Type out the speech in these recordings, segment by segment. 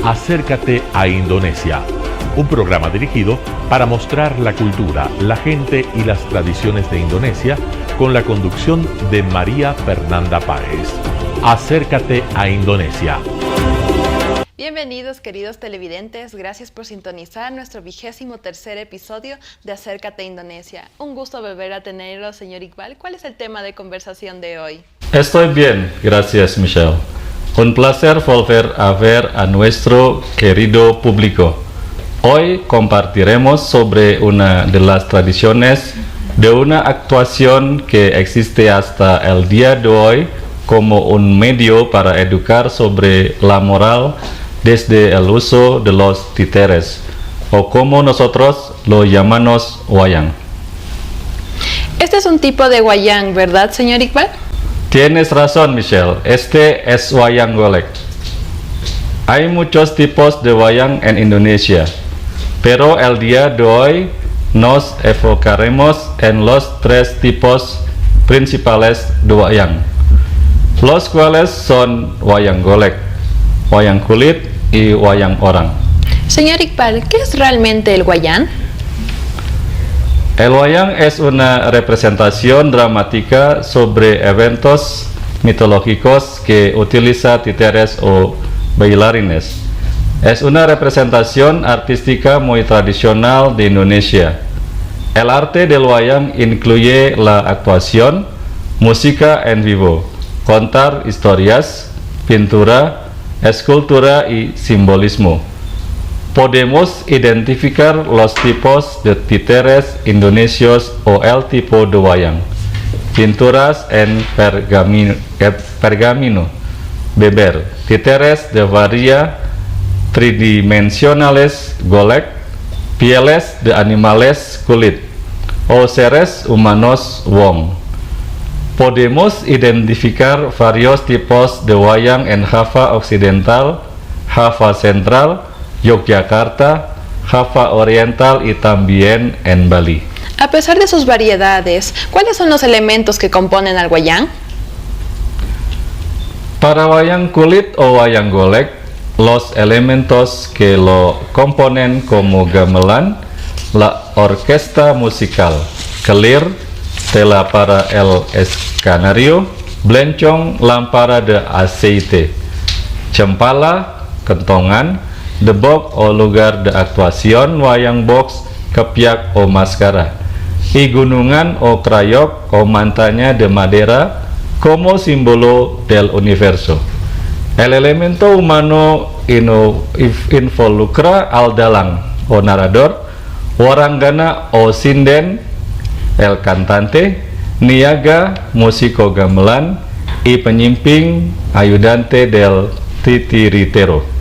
Acércate a Indonesia, un programa dirigido para mostrar la cultura, la gente y las tradiciones de Indonesia con la conducción de María Fernanda Páez. Acércate a Indonesia. Bienvenidos queridos televidentes, gracias por sintonizar nuestro 23º episodio de Acércate a Indonesia. Un gusto volver a tenerlo, señor Iqbal. ¿Cuál es el tema de conversación de hoy? Estoy bien, gracias Michelle. Un placer volver a ver a nuestro querido público. Hoy compartiremos sobre una de las tradiciones de una actuación que existe hasta el día de hoy como un medio para educar sobre la moral desde el uso de los títeres, o como nosotros lo llamamos wayang. Este es un tipo de wayang, ¿verdad, señor Iqbal? Tienes razón, Michelle. Este es wayang golek. Hay muchos tipos de wayang en Indonesia, pero el día de hoy nos enfocaremos en los tres tipos principales de wayang, los cuales son wayang golek, wayang kulit y wayang orang. Señor Iqbal, ¿qué es realmente el wayang? El wayang es una representación dramática sobre eventos mitológicos que utiliza títeres o bailarines. Es una representación artística muy tradicional de Indonesia. El arte del wayang incluye la actuación, música en vivo, contar historias, pintura, escultura y simbolismo. Podemos identificar los tipos de títeres indonesios o el tipo de wayang. Pinturas en pergamino, beber, títeres de varia tridimensionales golek, pieles de animales kulit, o seres humanos wong. Podemos identificar varios tipos de wayang en Java Occidental, Java Central, Yogyakarta, Java Oriental y también en Bali. A pesar de sus variedades, ¿cuáles son los elementos que componen al wayang? Para wayang kulit o wayang golek, los elementos que lo componen como gamelan, la orquesta musical, kelir, tela para el escenario, blencong, lámpara de aceite, cempala, kentongan, debok o lugar de actuación, wayang box, kepiak o máscara, y gunungan o krayok o mantanya de madera como símbolo del universo. El elemento humano involucra al dalang o narrador, warangana o sinden, el cantante, niaga, músico gamelan, y penyimping, ayudante del titiritero.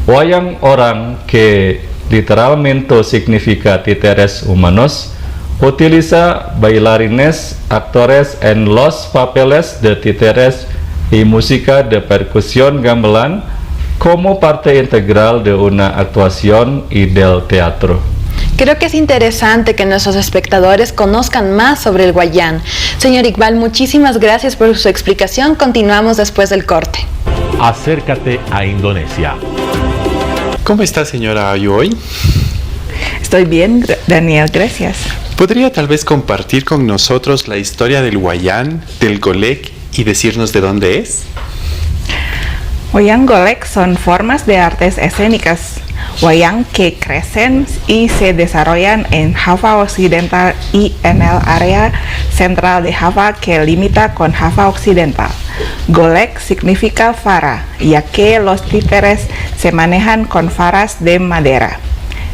Wayang orang, que literalmente significa títeres humanos, utiliza bailarines, actores en los papeles de títeres y música de percusión gamelan como parte integral de una actuación y del teatro. Creo que es interesante que nuestros espectadores conozcan más sobre el wayang. Señor Iqbal, muchísimas gracias por su explicación. Continuamos después del corte. Acércate a Indonesia. ¿Cómo está, señora Ayu, hoy? Estoy bien, Daniel, gracias. ¿Podría tal vez compartir con nosotros la historia del wayang, del golek y decirnos de dónde es? Wayang golek son formas de artes escénicas wayang que crecen y se desarrollan en Java Occidental y en el área central de Java que limita con Java Occidental. Golek significa vara, ya que los títeres se manejan con varas de madera.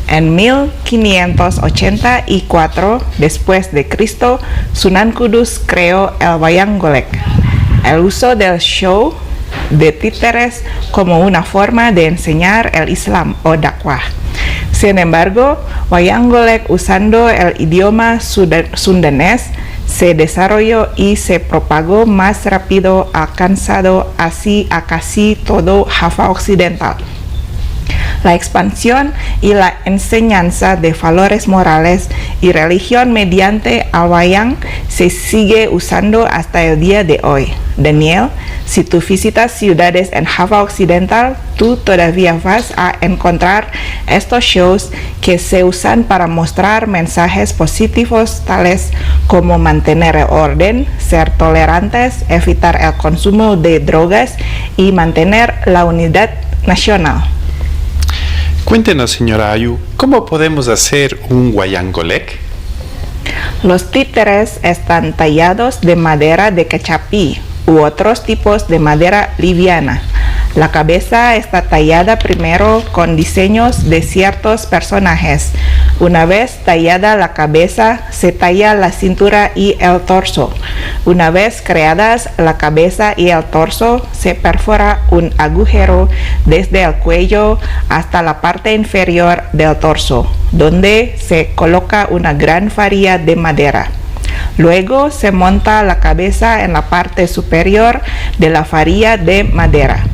En 1584 después de Cristo, Sunan Kudus creó el wayang golek. El uso del show de títeres como una forma de enseñar el Islam o dakwah. Sin embargo, wayang golek usando el idioma sundanés se desarrolló y se propagó más rápido, alcanzando así a casi todo Java Occidental. la expansión y la enseñanza de valores morales y religión mediante el wayang se sigue usando hasta el día de hoy. Daniel, si tú visitas ciudades en Java Occidental, tú todavía vas a encontrar estos shows que se usan para mostrar mensajes positivos tales como mantener el orden, ser tolerantes, evitar el consumo de drogas y mantener la unidad nacional. Cuéntenos, señora Ayu, ¿cómo podemos hacer un wayang golek? Los títeres están tallados de madera de cachapi u otros tipos de madera liviana. La cabeza está tallada primero con diseños de ciertos personajes. Una vez tallada la cabeza, se talla la cintura y el torso. Una vez creadas la cabeza y el torso, se perfora un agujero desde el cuello hasta la parte inferior del torso, donde se coloca una gran varilla de madera. Luego se monta la cabeza en la parte superior de la varilla de madera.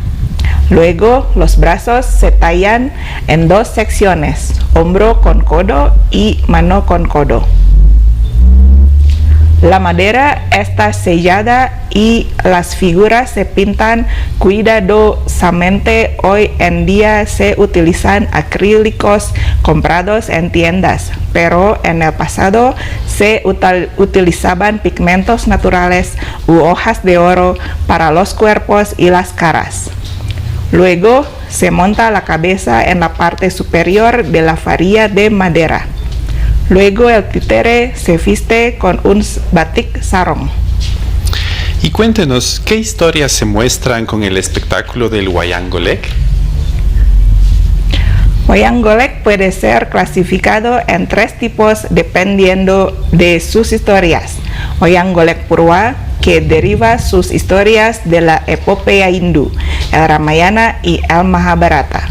Luego los brazos se tallan en dos secciones, hombro con codo y mano con codo. La madera está sellada y las figuras se pintan cuidadosamente. Hoy en día se utilizan acrílicos comprados en tiendas, pero en el pasado se utilizaban pigmentos naturales u hojas de oro para los cuerpos y las caras. Luego se monta la cabeza en la parte superior de la varilla de madera. Luego el títere se viste con un batik sarong. Y cuéntenos, ¿qué historias se muestran con el espectáculo del wayang golek? Wayang golek puede ser clasificado en tres tipos dependiendo de sus historias. Wayang golek purwa, que deriva sus historias de la epopeya hindú, el Ramayana y el Mahabharata.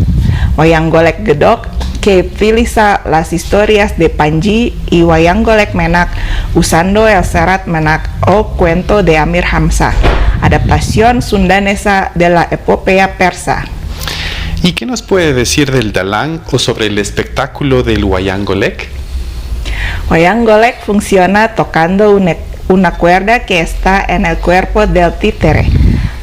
Wayang golek gedok, que utiliza las historias de Panji, y wayang golek menak usando el serat menak o cuento de Amir Hamzah, adaptación sundanesa de la epopeya persa. ¿Y qué nos puede decir del dalang o sobre el espectáculo del wayang golek? Wayang golek funciona tocando una cuerda que está en el cuerpo del títere.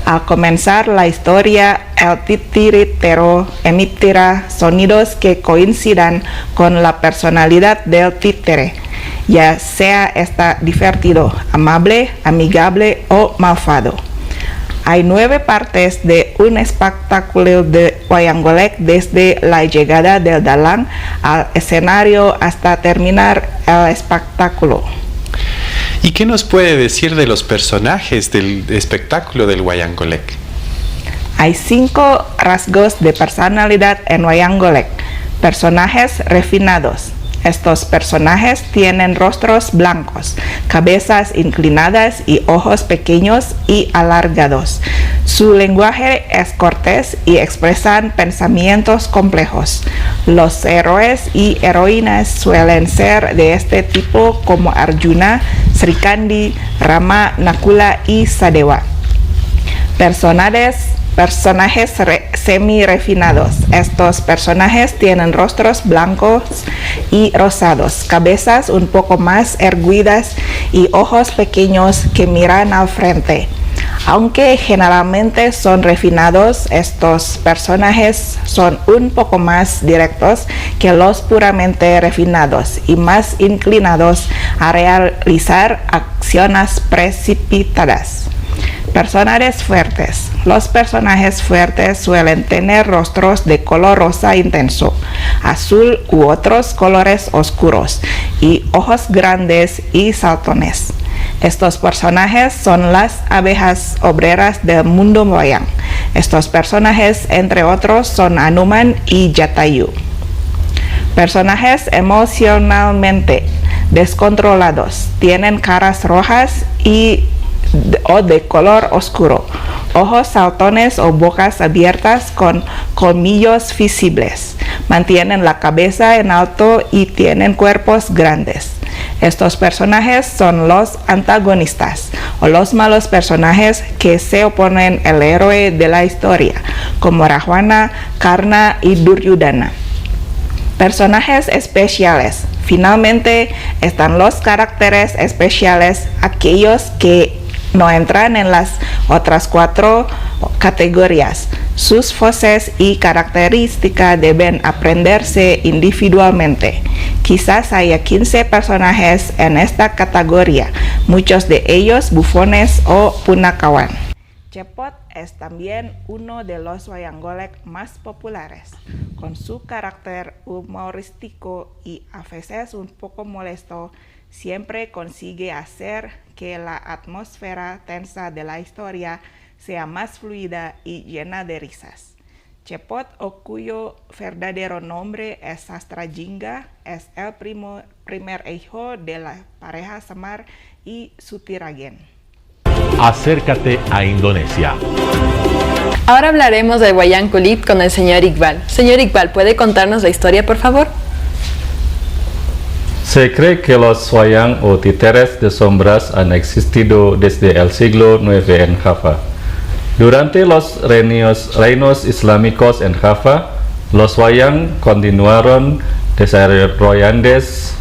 Al comenzar la historia, el titiritero emitirá sonidos que coincidan con la personalidad del títere, ya sea divertido, amable, amigable o malvado. Hay 9 partes de un espectáculo de wayang golek desde la llegada del dalang al escenario hasta terminar el espectáculo. ¿Y qué nos puede decir de los personajes del espectáculo del wayang golek? Hay 5 rasgos de personalidad en wayang golek. Personajes refinados. Estos personajes tienen rostros blancos, cabezas inclinadas y ojos pequeños y alargados. Su lenguaje es cortés y expresan pensamientos complejos. Los héroes y heroínas suelen ser de este tipo como Arjuna, Srikandi, Rama, Nakula y Sadewa. Personajes semi-refinados. Estos personajes tienen rostros blancos y rosados, cabezas un poco más erguidas y ojos pequeños que miran al frente. Aunque generalmente son refinados, estos personajes son un poco más directos que los puramente refinados y más inclinados a realizar acciones precipitadas. Personajes fuertes. Los personajes fuertes suelen tener rostros de color rosa intenso, azul u otros colores oscuros y ojos grandes y saltones. Estos personajes son las abejas obreras del mundo wayang. Estos personajes, entre otros, son Hanuman y Jatayu. Personajes emocionalmente descontrolados. Tienen caras rojas o de color oscuro, ojos saltones o bocas abiertas con colmillos visibles. Mantienen la cabeza en alto y tienen cuerpos grandes. Estos personajes son los antagonistas o los malos personajes que se oponen al héroe de la historia, como Rahwana, Karna y Duryodhana. Personajes especiales. Finalmente están los caracteres especiales, aquellos que no entran en las otras 4 categorías. Sus voces y características deben aprenderse individualmente. Quizás haya 15 personajes en esta categoría, muchos de ellos bufones o punakawan. Cepot es también uno de los wayang golek más populares. Con su carácter humorístico y a veces un poco molesto, siempre consigue hacer que la atmósfera tensa de la historia sea más fluida y llena de risas. Cepot, o cuyo verdadero nombre es Sastrajingga, es el primer hijo de la pareja Semar y Sutiragen. Acércate a Indonesia. Ahora hablaremos del Wayang Kulit con el señor Iqbal. Señor Iqbal, ¿puede contarnos la historia, por favor? Se cree que los wayang o títeres de sombras han existido desde el siglo IX en Java. Durante los reinos islámicos en Java, los wayang continuaron desarrollándose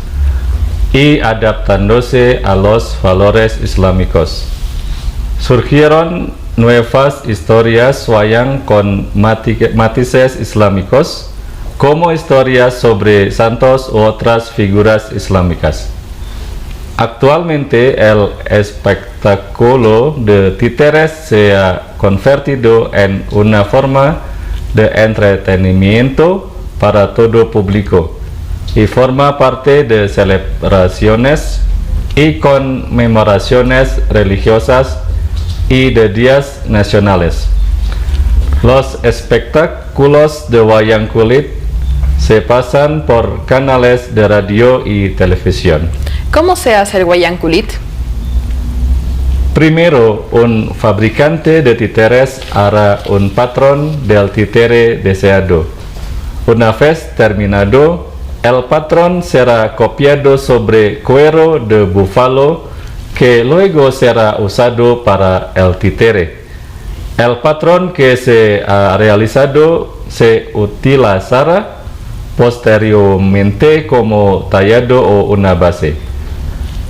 y adaptándose a los valores islámicos. Surgieron nuevas historias wayang con matices islámicos, como historias sobre santos u otras figuras islámicas. Actualmente el espectáculo de títeres se ha convertido en una forma de entretenimiento para todo público y forma parte de celebraciones y conmemoraciones religiosas y de días nacionales. Los espectáculos de wayang kulit se pasan por canales de radio y televisión. ¿Cómo se hace el Wayang Kulit? Primero, un fabricante de títeres hará un patrón del títere deseado. Una vez terminado, el patrón será copiado sobre cuero de búfalo que luego será usado para el títere. El patrón que se ha realizado se utilizará posteriormente como tallado o una base.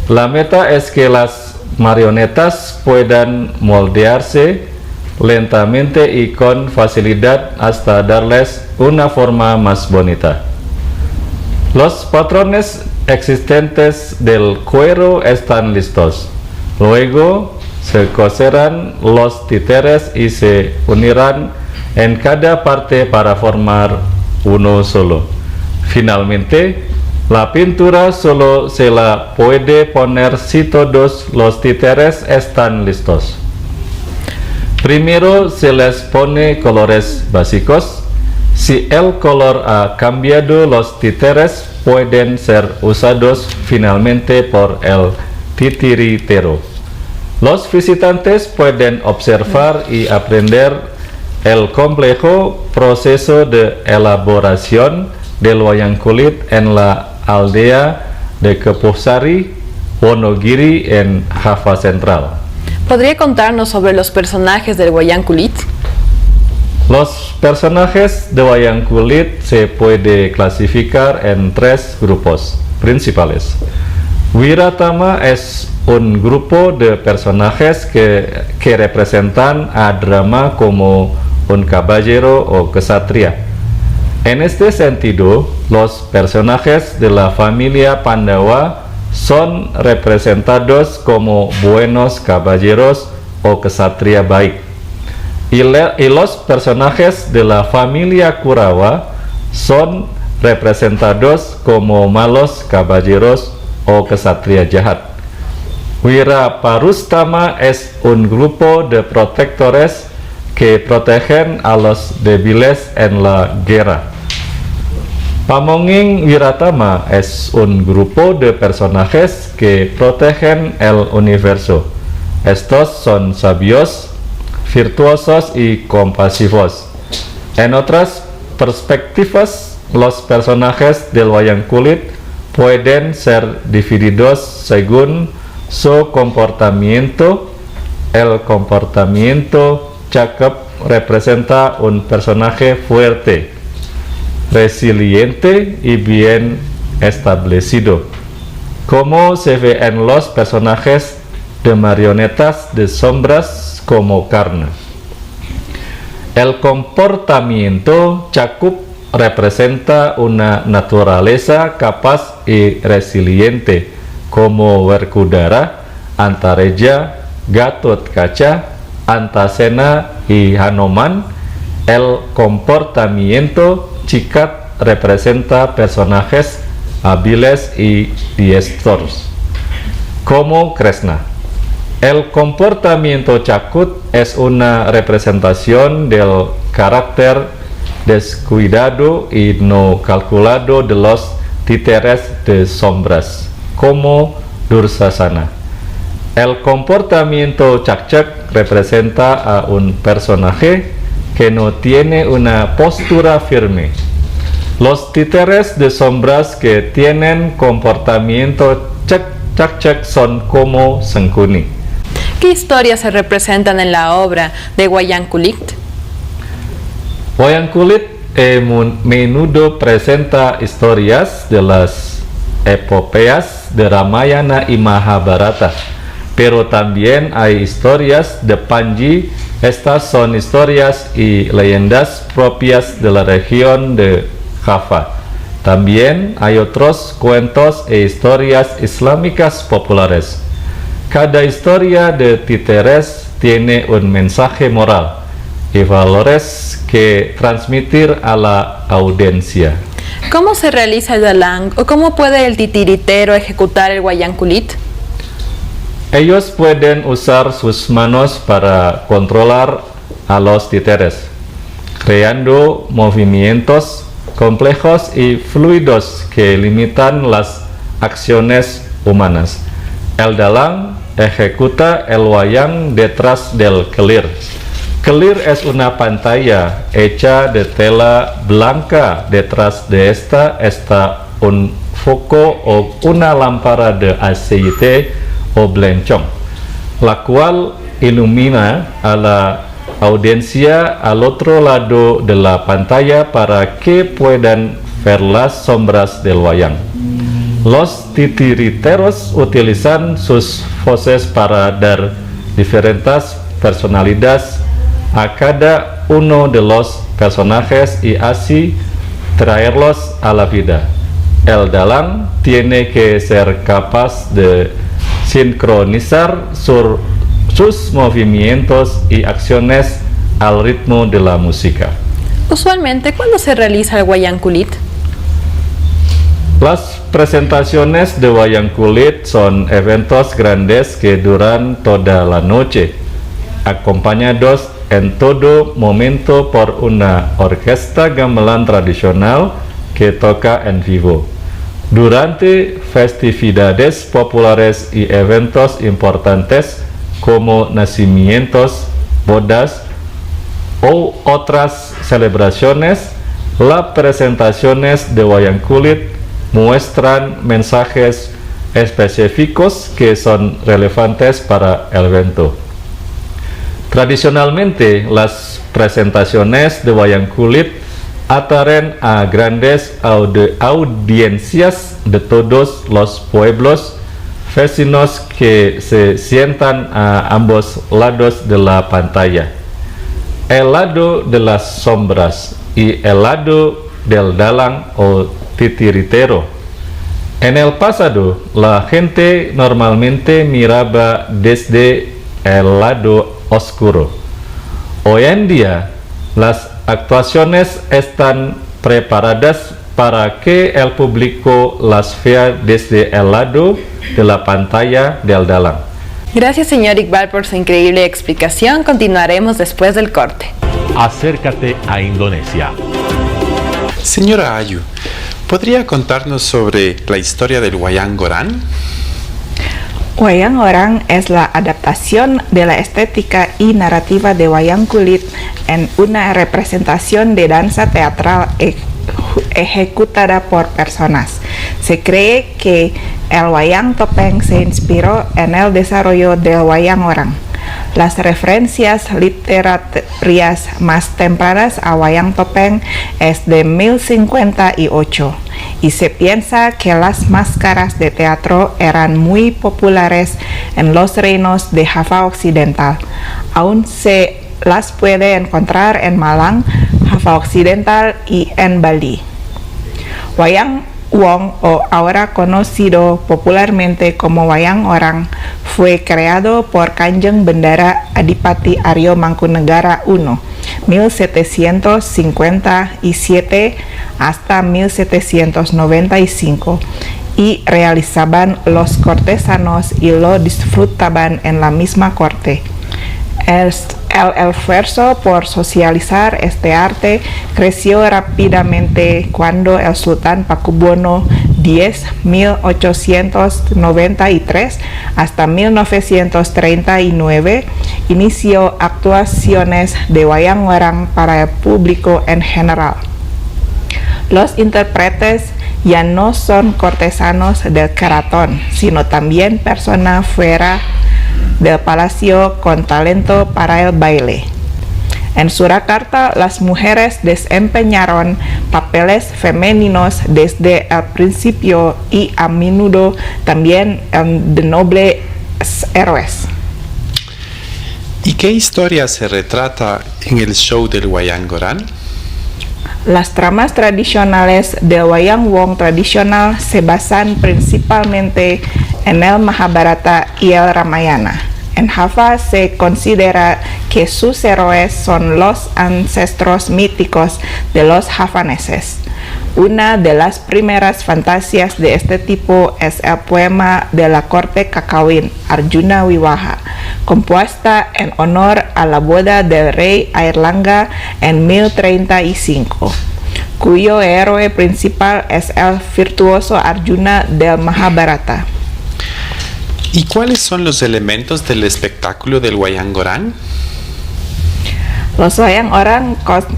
La meta es que las marionetas puedan moldearse lentamente y con facilidad hasta darles una forma más bonita. Los patrones existentes del cuero están listos. Luego se coserán los títeres y se unirán en cada parte para formar uno solo. Finalmente, la pintura solo se la puede poner si todos los títeres están listos. Primero se les pone colores básicos. Si el color ha cambiado, los títeres pueden ser usados finalmente por el titiritero. Los visitantes pueden observar y aprender el complejo proceso de elaboración del wayang kulit en la aldea de Kepusari, Wonogiri, en Java Central. ¿Podría contarnos sobre los personajes del Wayang Kulit? Los personajes de wayang kulit se puede clasificar en 3 grupos principales. Wiratama es un grupo de personajes que representan a drama como un caballero o ksatria. En este sentido, los personajes de la familia Pandawa son representados como buenos caballeros o ksatria baik. Y los personajes de la familia Kurawa son representados como malos caballeros o ksatria jahat. Wiraparustama es un grupo de protectores que protegen a los débiles en la guerra. Pamonging Wiratama es un grupo de personajes que protegen el universo. Estos son sabios, virtuosos y compasivos. En otras perspectivas, los personajes del wayang kulit pueden ser divididos según su comportamiento El comportamiento Cakep representa un personaje fuerte, resiliente y bien establecido, como se ve en los personajes de marionetas de sombras como Karna. El comportamiento Cakep representa una naturaleza capaz y resiliente, como Werkudara, Antareja, Gatotkaca, Antasena y Hanuman. El comportamiento Cikat representa personajes hábiles y diestros, como Krishna. El comportamiento Cakut es una representación del carácter descuidado y no calculado de los títeres de sombras, como Dursasana. El comportamiento Cakcek representa a un personaje que no tiene una postura firme. Los títeres de sombras que tienen comportamiento Cakcek son como Sangkuni. ¿Qué historias se representan en la obra de Wayang Kulit? Wayang Kulit menudo presenta historias de las epopeas de Ramayana y Mahabharata, pero también hay historias de Panji. Estas son historias y leyendas propias de la región de Java. También hay otros cuentos e historias islámicas populares. Cada historia de títeres tiene un mensaje moral y valores que transmitir a la audiencia. ¿Cómo se realiza el dalang o cómo puede el titiritero ejecutar el Wayang Kulit? Ellos pueden usar sus manos para controlar a los títeres, creando movimientos complejos y fluidos que limitan las acciones humanas. El dalang ejecuta el wayang detrás del kelir. Kelir es una pantalla hecha de tela blanca. Detrás de esta está un foco o una lámpara de aceite o blencong, la cual ilumina a la audiencia al otro lado de la pantalla para que puedan ver las sombras del wayang. Los titiriteros utilizan sus voces para dar diferentes personalidades a cada uno de los personajes y así traerlos a la vida. El dalang tiene que ser capaz de sincronizar sus movimientos y acciones al ritmo de la música. Usualmente, ¿cuándo se realiza el Wayang Kulit? Las presentaciones de Wayang Kulit son eventos grandes que duran toda la noche, acompañados en todo momento por una orquesta gamelan tradicional que toca en vivo. Durante festividades populares y eventos importantes como nacimientos, bodas o otras celebraciones, las presentaciones de Wayang Kulit muestran mensajes específicos que son relevantes para el evento. Tradicionalmente, las presentaciones de Wayang Kulit atraen a grandes audiencias de todos los pueblos vecinos que se sientan a ambos lados de la pantalla, el lado de las sombras y el lado del dalang o titiritero. En el pasado, la gente normalmente miraba desde el lado oscuro. Hoy en día, las actuaciones están preparadas para que el público las vea desde el lado de la pantalla del dalang. Gracias, señor Iqbal, por su increíble explicación. Continuaremos después del corte. Acércate a Indonesia. Señora Ayu, ¿podría contarnos sobre la historia del Wayang Orang? Wayang Orang es la adaptación de la estética y narrativa de Wayang Kulit en una representación de danza teatral ejecutada por personas. Se cree que el Wayang Topeng se inspiró en el desarrollo del Wayang Orang. Las referencias literarias más tempranas a wayang topeng es de 1058 y se piensa que las máscaras de teatro eran muy populares en los reinos de Java Occidental. Aún se las puede encontrar en Malang, Java Occidental y en Bali. Wayang Wong, o ahora conocido popularmente como wayang orang, fue creado por Kanjeng Bendara Adipati Aryo Mangkunegara I, 1757 hasta 1795, y realizaban los cortesanos y lo disfrutaban en la misma corte. El esfuerzo por socializar este arte creció rápidamente cuando el sultán Pakubuwono X, 1893 hasta 1939, inició actuaciones de wayang orang para el público en general. Los intérpretes ya no son cortesanos del keraton, sino también personas fuera del palacio con talento para el baile. En Surakarta, las mujeres desempeñaron papeles femeninos desde el principio y a menudo también de nobles héroes. ¿Y qué historia se retrata en el show del wayang orang? Las tramas tradicionales del wayang wong tradicional se basan principalmente en el Mahabharata y el Ramayana. En Java se considera que sus héroes son los ancestros míticos de los javaneses. Una de las primeras fantasías de este tipo es el poema de la corte Kakawin, Arjuna Wiwaha, compuesta en honor a la boda del rey Airlangga en 1035, cuyo héroe principal es el virtuoso Arjuna del Mahabharata. ¿Y cuáles son los elementos del espectáculo del wayang orang? Los wayang orang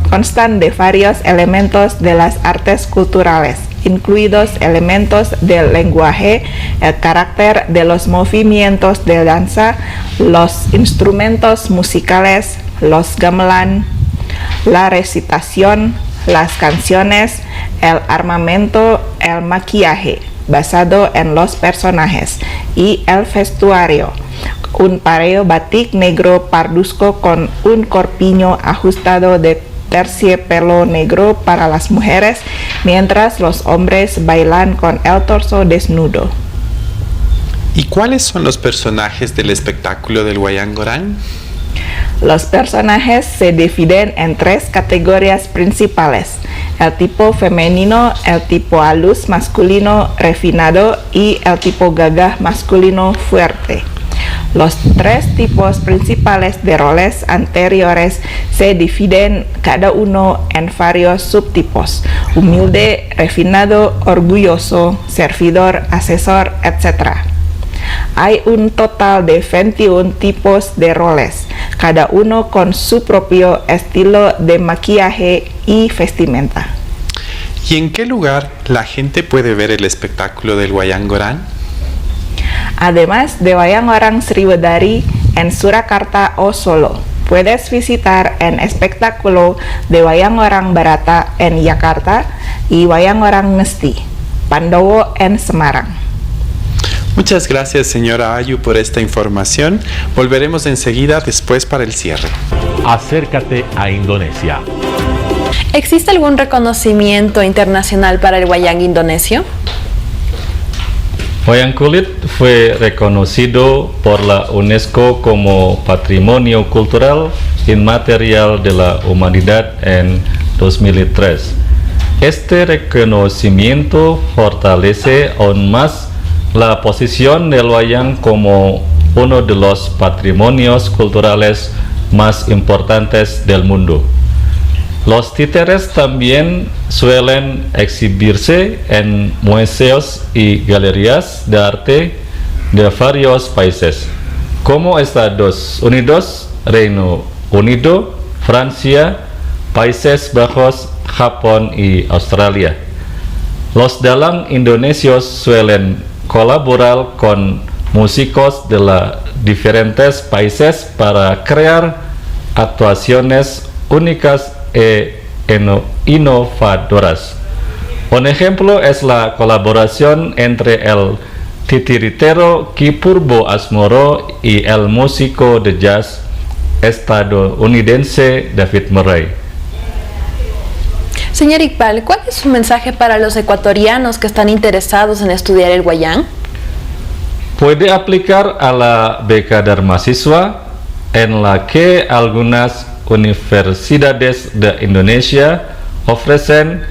constan de varios elementos de las artes culturales, incluidos elementos del lenguaje, el carácter de los movimientos de danza, los instrumentos musicales, los gamelan, la recitación, las canciones, el armamento, el maquillaje basado en los personajes y el vestuario. Un pareo batik negro pardusco con un corpiño ajustado de terciopelo negro para las mujeres, mientras los hombres bailan con el torso desnudo. ¿Y cuáles son los personajes del espectáculo del wayang orang? Los personajes se dividen en tres categorías principales: el tipo femenino, el tipo halus masculino refinado y el tipo gagah masculino fuerte. Los tres tipos principales de roles anteriores se dividen cada uno en varios subtipos: humilde, refinado, orgulloso, servidor, asesor, etc. Hay un total de 21 tipos de roles, cada uno con su propio estilo de maquillaje y vestimenta. ¿Y en qué lugar la gente puede ver el espectáculo del wayang orang? Además de wayang orang Sriwedari en Surakarta o Solo, puedes visitar el espectáculo de wayang orang Barata en Yakarta y wayang orang Ngesti, Pandowo en Semarang. Muchas gracias, señora Ayu, por esta información. Volveremos enseguida después para el cierre. Acércate a Indonesia. ¿Existe algún reconocimiento internacional para el wayang indonesio? Wayang kulit fue reconocido por la UNESCO como Patrimonio Cultural Inmaterial de la Humanidad en 2003. Este reconocimiento fortalece aún más la posición del wayang como uno de los patrimonios culturales más importantes del mundo. Los títeres también suelen exhibirse en museos y galerías de arte de varios países, como Estados Unidos, Reino Unido, Francia, Países Bajos, Japón y Australia. Los dalang indonesios suelen colaborar con músicos de diferentes países para crear actuaciones únicas e innovadoras. Un ejemplo es la colaboración entre el titiritero Ki Purbo Asmoro y el músico de jazz estadounidense David Murray. Señor Iqbal, ¿cuál es su mensaje para los ecuatorianos que están interesados en estudiar el wayang? Puede aplicar a la beca Dharma Siswa, en la que algunas universidades de Indonesia ofrecen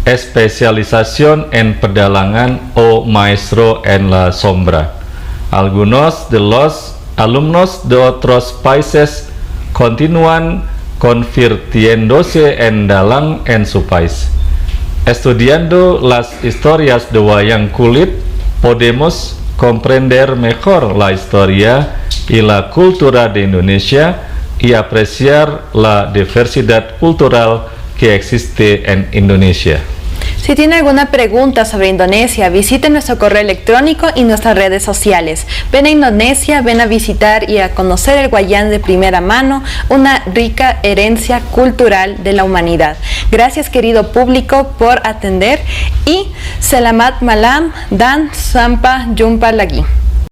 especialización en pedalangan o maestro en la sombra. Algunos de los alumnos de otros países continúan convirtiéndose en dalang en su país. Estudiando las historias de wayang kulit, podemos comprender mejor la historia y la cultura de Indonesia y apreciar la diversidad cultural que existe en Indonesia. Si tiene alguna pregunta sobre Indonesia, visite nuestro correo electrónico y nuestras redes sociales. Ven a Indonesia, ven a visitar y a conocer el wayang de primera mano, una rica herencia cultural de la humanidad. Gracias, querido público, por atender y selamat malam dan sampai jumpa lagi.